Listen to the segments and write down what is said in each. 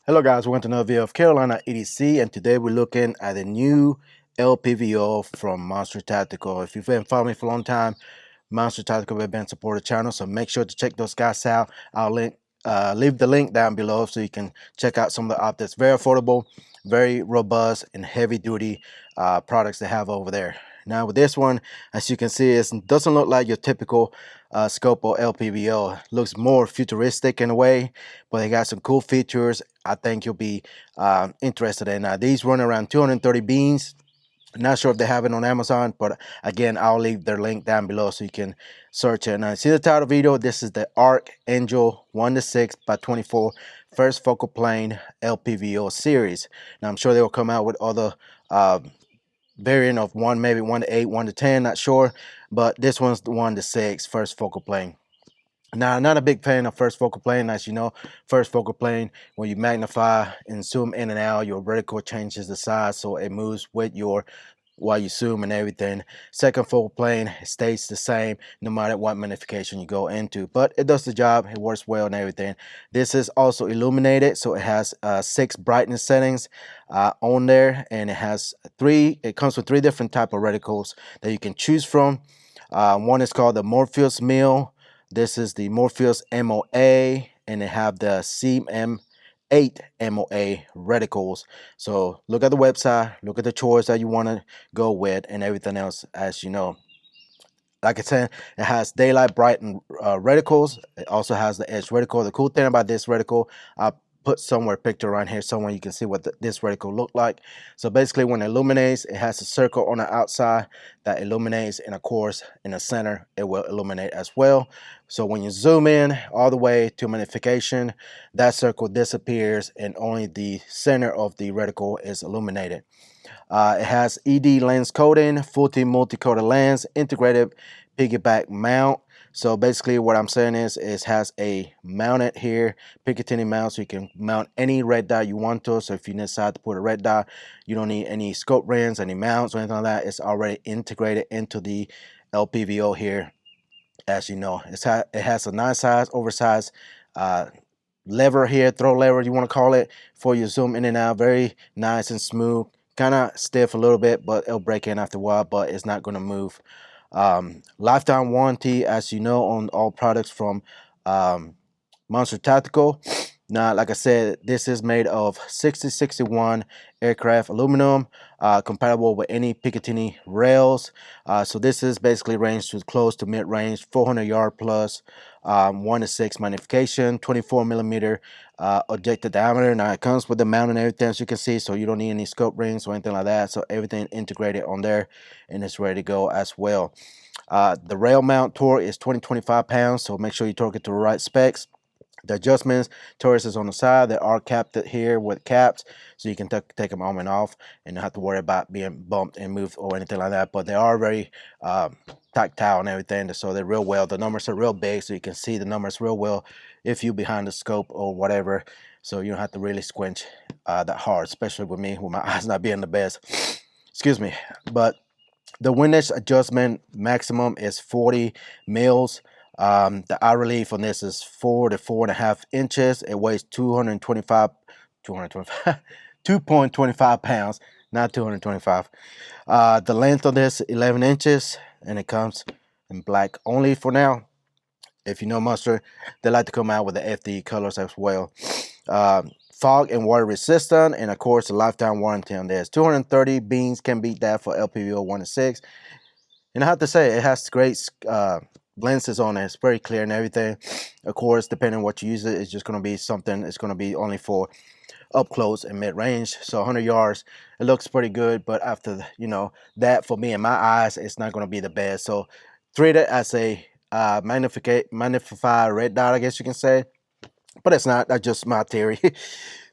Hello guys, welcome to another video of Carolina EDC, and today we're looking at the new LPVO from Monster Tactical. If you've been following me for a long time, Monster Tactical have been supporting the channel, so make sure to check those guys out. I'll leave the link down below so you can check out some of the optics. Very affordable, very robust, and heavy duty products they have over there. Now with this one, as you can see, it doesn't look like your typical scope or LPVO. It looks more futuristic in a way, but they got some cool features I think you'll be interested in. These run around 230 beans. Not sure if they have it on Amazon, but again, I'll leave their link down below so you can search it. And see the title of the video, this is the Archangel 1-6x24 first focal plane LPVO series. Now I'm sure they will come out with other variant of one, maybe 1-8, 1-10, not sure, but this one's the 1-6 first focal plane. Now, I'm not a big fan of first focal plane. As you know, first focal plane, when you magnify and zoom in and out, your reticle changes the size, so it moves with your while you zoom and everything. Second focal plane stays the same no matter what magnification you go into, but it does the job. It works well and everything. This is also illuminated, so it has 6 brightness settings on there, and it comes with 3 different type of reticles that you can choose from. One is called the Morpheus MIL. This is the Morpheus MOA, and they have the CM8 MOA reticles. So look at the website, look at the choice that you want to go with, and everything else. As you know, like I said, it has daylight brightened reticles. It also has the edge reticle. The cool thing about this reticle, I put somewhere a picture around here somewhere you can see what this reticle look like. So basically, when it illuminates, it has a circle on the outside that illuminates, and of course in the center it will illuminate as well. So when you zoom in all the way to magnification, that circle disappears and only the center of the reticle is illuminated. It has ED lens coating, full team multi-coated lens, integrated piggyback mount. So basically what I'm saying is it has a mounted here, Picatinny mount, so you can mount any red dot you want to. So if you decide to put a red dot, you don't need any scope rims, any mounts or anything like that. It's already integrated into the LPVO here. As you know, it has a nice size, oversized lever here, throw lever you want to call it, for you zoom in and out. Very nice and smooth. Kind of stiff a little bit, but it'll break in after a while, but it's not going to move. Lifetime warranty, as you know, on all products from Monster Tactical. Now, like I said, this is made of 6061 aircraft aluminum, compatible with any Picatinny rails. So this is basically range to close to mid-range, 400 yard plus, 1-6 magnification, 24 millimeter objective diameter. Now it comes with the mount and everything, as you can see, so you don't need any scope rings or anything like that. So everything integrated on there, and it's ready to go as well. The rail mount torque is 20-25 pounds, so make sure you torque it to the right specs. The adjustments, turrets is on the side. They are capped here with caps, so you can take them on and off and not have to worry about being bumped and moved or anything like that. But they are very tactile and everything, so they're real well. The numbers are real big, so you can see the numbers real well if you're behind the scope or whatever. So you don't have to really squinch that hard, especially with me, with my eyes not being the best. Excuse me. But the Windage Adjustment maximum is 40 mils. The eye relief on this is 4 to 4.5 inches. It weighs 2.25 pounds, not 225. The length of this 11 inches, and it comes in black only for now. If you know Monster, they like to come out with the FD colors as well. Fog and water resistant, and of course the lifetime warranty on this. 230 beans, can beat that for LPVO 1-6. And I have to say, it has great lenses on it. It's very clear and everything. Of course, depending on what you use it, it's just going to be something. It's going to be only for up close and mid range. So 100 yards, it looks pretty good. But after that, for me in my eyes, it's not going to be the best. So treat it as a magnified red dot, I guess you can say. But it's not. That's just my theory.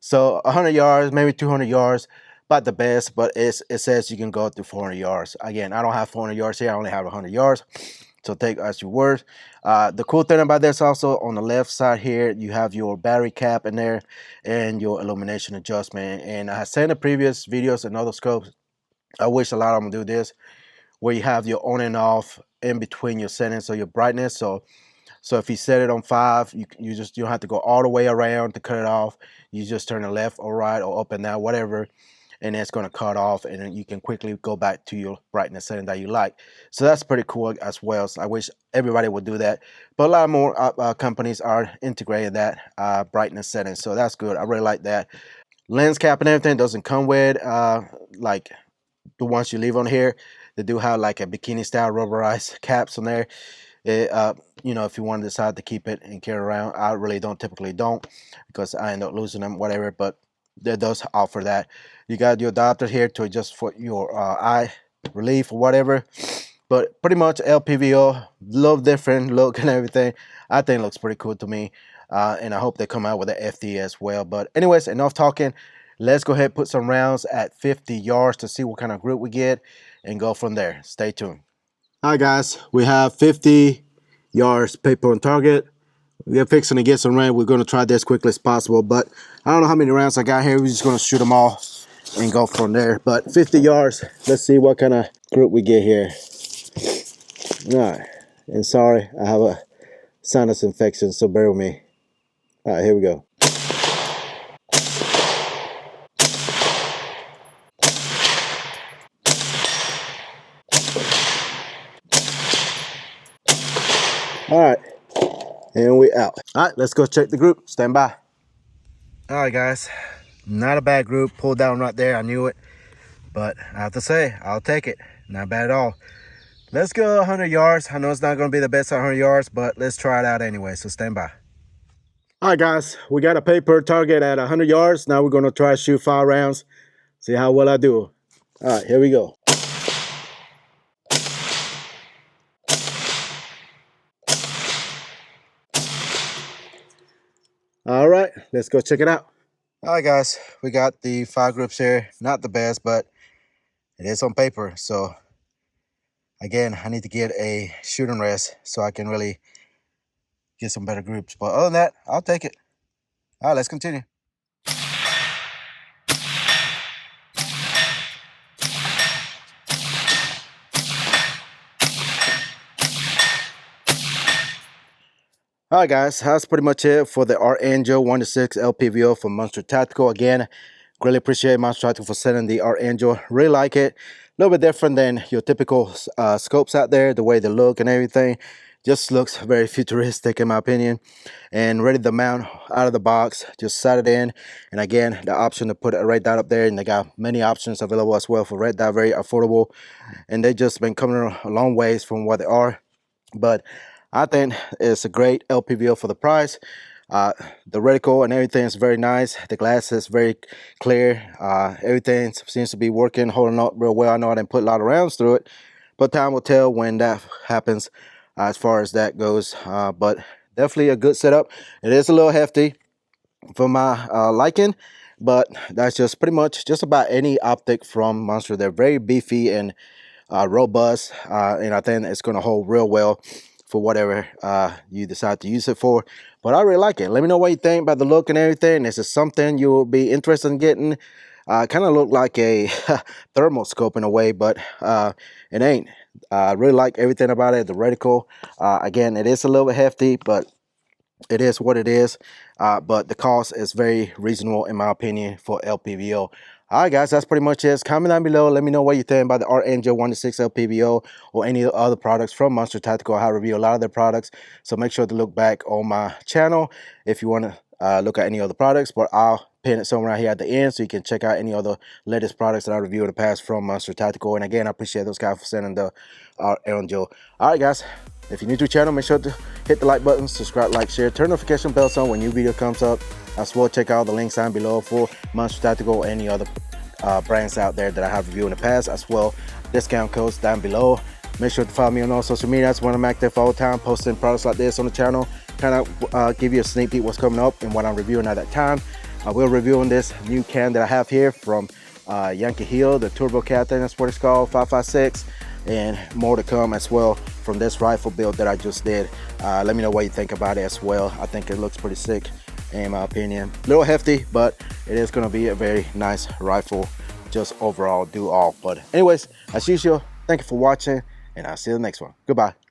So 100 yards, maybe 200 yards. About the best, but it says you can go to 400 yards. Again, I don't have 400 yards here. I only have 100 yards. So take as your word. The cool thing about this also, on the left side here, you have your battery cap in there and your illumination adjustment. And I said in the previous videos and other scopes, I wish a lot of them do this, where you have your on and off in between your settings, so your brightness. So So if you set it on 5, you don't have to go all the way around to cut it off. You just turn it left or right or up and down, whatever, and it's going to cut off, and then you can quickly go back to your brightness setting that you like. So that's pretty cool as well. So I wish everybody would do that, but a lot more companies are integrating that brightness setting, so that's good. I really like that. Lens cap and everything doesn't come with like the ones you leave on here. They do have like a bikini style rubberized caps on there. It, you know, if you want to decide to keep it and carry around, I really typically don't, because I end up losing them, whatever. But that does offer that. You got your adapter here to adjust for your eye relief or whatever. But pretty much LPVO, little different look and everything. I think it looks pretty cool to me. And I hope they come out with an FD as well. But anyways, enough talking. Let's go ahead and put some rounds at 50 yards to see what kind of group we get and go from there. Stay tuned. All right, guys, we have 50 yards paper on target. We're fixing to get some rain. We're going to try this as quickly as possible, but I don't know how many rounds I got here. We're just going to shoot them all and go from there. But 50 yards, let's see what kind of group we get here. All right, and sorry, I have a sinus infection, so bear with me. All right, here we go. All right, and we out. All right, let's go check the group. Stand by. All right, guys, not a bad group. Pulled down right there. I knew it, but I have to say, I'll take it. Not bad at all. Let's go 100 yards. I know it's not going to be the best at 100 yards, but let's try it out anyway, so stand by. All right, guys, we got a paper target at 100 yards. Now we're going to try to shoot 5 rounds, see how well I do. All right, here we go. All right, let's go check it out. All right, guys, we got the 5 groups here. Not the best, but it is on paper. So again, I need to get a shooting rest so I can really get some better groups. But other than that, I'll take it. All right, let's continue. All right, guys, that's pretty much it for the Archangel 1-6 LPVO from Monstrum Tactical. Again, really appreciate Monstrum Tactical for sending the Archangel. Really like it. A little bit different than your typical scopes out there, the way they look and everything. Just looks very futuristic in my opinion. And ready to mount out of the box. Just set it in. And again, the option to put a red dot up there. And they got many options available as well for red dot, very affordable. And they just been coming a long ways from what they are. But I think it's a great LPVO for the price. The reticle and everything is very nice. The glass is very clear. Everything seems to be working, holding up real well. I know I didn't put a lot of rounds through it, but time will tell when that happens as far as that goes. But definitely a good setup. It is a little hefty for my liking, but that's just pretty much just about any optic from Monster. They're very beefy and robust, and I think it's going to hold real well for whatever you decide to use it for. But I really like it. Let me know what you think about the look and everything. Is it something you will be interested in getting? Kind of look like a thermal scope in a way, but it ain't. I really like everything about it. The reticle, again, it is a little bit hefty, but it is what it is. But the cost is very reasonable in my opinion for LPVO. All right, guys, that's pretty much it. Comment down below. Let me know what you think about the Archangel 1-6 LPVO or any other products from Monstrum Tactical. I review a lot of their products, so make sure to look back on my channel if you want to look at any other products. But I'll pin it somewhere right here at the end so you can check out any other latest products that I reviewed in the past from Monstrum Tactical. And again, I appreciate those guys for sending the Archangel. All right, guys, if you're new to the channel, make sure to hit the like button, subscribe, like, share, turn notification bells on when new video comes up. As well, check out the links down below for Monstrum Tactical or any other brands out there that I have reviewed in the past. As well, discount codes down below. Make sure to follow me on all social media. That's when I'm active all the time, posting products like this on the channel. Kind of give you a sneak peek what's coming up and what I'm reviewing at that time. I will review on this new can that I have here from Yankee Hill, the Turbo Cat, that's what it's called, 5.56, and more to come as well from this rifle build that I just did. Let me know what you think about it as well. I think it looks pretty sick in my opinion. A little hefty, but it is going to be a very nice rifle, just overall do all. But anyways, as usual, thank you for watching, and I'll see you in the next one. Goodbye.